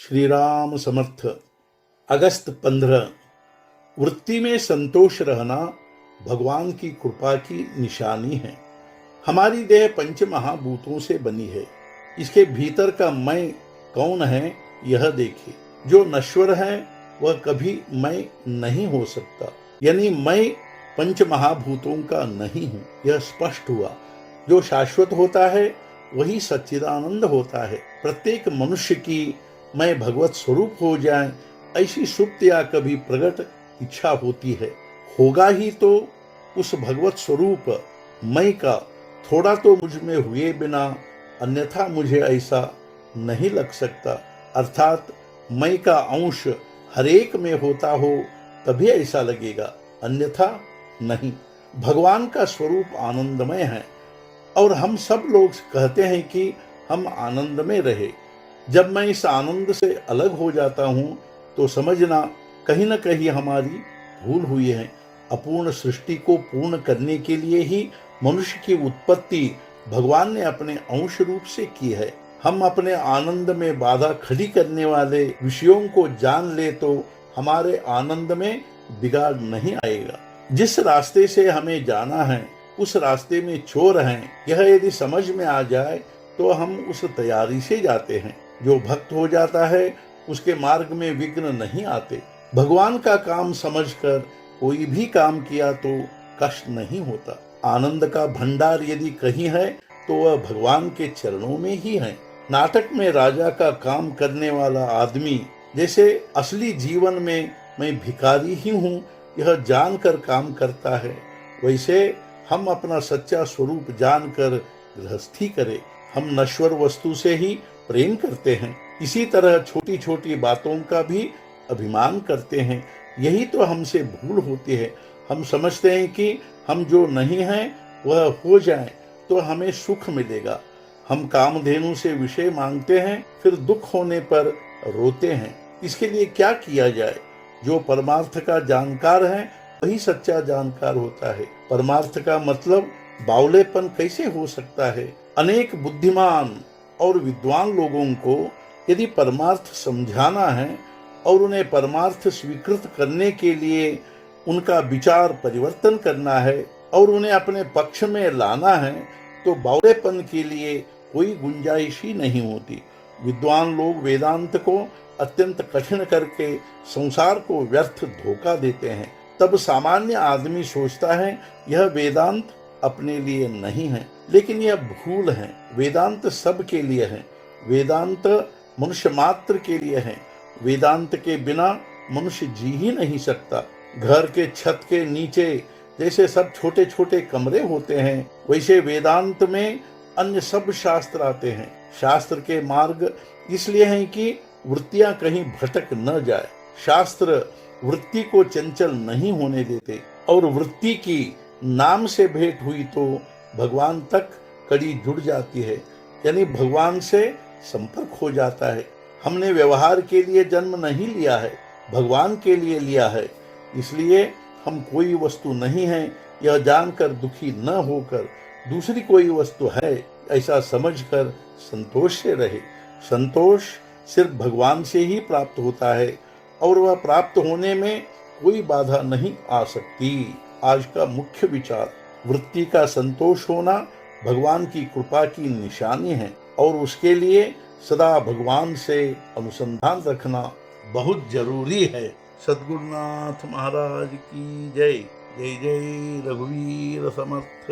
श्री राम समर्थ। अगस्त 15। वृत्ति में संतोष रहना भगवान की कृपा की निशानी है। हमारी देह पंच महाभूतों से बनी है। इसके भीतर का मैं कौन है यह देखिए। जो नश्वर है वह कभी मैं नहीं हो सकता, यानी मैं पंच महाभूतों का नहीं हूं, यह स्पष्ट हुआ। जो शाश्वत होता है वही सच्चिदानंद होता है। प्रत्येक मनुष्य की मैं भगवत स्वरूप हो जाए ऐसी सुप्त या कभी प्रकट इच्छा होती है। होगा ही तो उस भगवत स्वरूप मैं का थोड़ा तो मुझ में हुए बिना, अन्यथा मुझे ऐसा नहीं लग सकता। अर्थात मैं का अंश हरेक में होता हो तभी ऐसा लगेगा, अन्यथा नहीं। भगवान का स्वरूप आनंदमय है और हम सब लोग कहते हैं कि हम आनंद में रहे। जब मैं इस आनंद से अलग हो जाता हूं तो समझना कहीं न कहीं हमारी भूल हुई है। अपूर्ण सृष्टि को पूर्ण करने के लिए ही मनुष्य की उत्पत्ति भगवान ने अपने अंश रूप से की है। हम अपने आनंद में बाधा खड़ी करने वाले विषयों को जान ले तो हमारे आनंद में बिगाड़ नहीं आएगा। जिस रास्ते से हमें जाना है उस रास्ते में चोर हैं, यह यदि समझ में आ जाए तो हम उस तैयारी से जाते हैं। जो भक्त हो जाता है उसके मार्ग में विघ्न नहीं आते। भगवान का काम समझकर कोई भी काम किया तो कष्ट नहीं होता। आनंद का भंडार यदि कहीं है तो वह भगवान के चरणों में ही है। नाटक में राजा का काम करने वाला आदमी जैसे असली जीवन में मैं भिखारी ही हूँ यह जानकर काम करता है, वैसे हम अपना सच्चा स्वरूप जानकर गृहस्थी करें। हम नश्वर वस्तु से ही प्रेम करते हैं, इसी तरह छोटी छोटी बातों का भी अभिमान करते हैं। यही तो हमसे भूल होती है। हम समझते हैं कि हम जो नहीं हैं वह हो जाए तो हमें सुख मिलेगा। हम कामधेनु से विषय मांगते हैं, फिर दुख होने पर रोते हैं। इसके लिए क्या किया जाए? जो परमार्थ का जानकार है वही सच्चा जानकार होता है। परमार्थ का मतलब बावलेपन कैसे हो सकता है? अनेक बुद्धिमान और विद्वान लोगों को यदि परमार्थ समझाना है और उन्हें परमार्थ स्वीकृत करने के लिए उनका विचार परिवर्तन करना है और उन्हें अपने पक्ष में लाना है तो बावलेपन के लिए कोई गुंजाइश ही नहीं होती। विद्वान लोग वेदांत को अत्यंत कठिन करके संसार को व्यर्थ धोखा देते हैं। तब सामान्य आदमी सोचता है यह वेदांत अपने लिए नहीं है, लेकिन यह भूल है। वेदांत सबके लिए है। वेदांत मनुष्य मात्र के लिए है। वेदांत के बिना मनुष्य जी ही नहीं सकता। घर के छत के नीचे जैसे सब छोटे छोटे कमरे होते हैं, वैसे वेदांत में अन्य सब शास्त्र आते हैं। शास्त्र के मार्ग इसलिए हैं कि वृत्तियां कहीं भटक न जाए। शास्त्र वृत्ति को चंचल नहीं होने देते और वृत्ति की नाम से भेंट हुई तो भगवान तक कड़ी जुड़ जाती है, यानी भगवान से संपर्क हो जाता है। हमने व्यवहार के लिए जन्म नहीं लिया है, भगवान के लिए लिया है। इसलिए हम कोई वस्तु नहीं है यह जानकर दुखी न होकर दूसरी कोई वस्तु है ऐसा समझकर संतोष से रहे। संतोष सिर्फ भगवान से ही प्राप्त होता है और वह प्राप्त होने में कोई बाधा नहीं आ सकती। आज का मुख्य विचार, वृत्ति का संतोष होना भगवान की कृपा की निशानी है और उसके लिए सदा भगवान से अनुसंधान रखना बहुत जरूरी है। सद्गुरुनाथ महाराज की जय। जय जय रघुवीर समर्थ।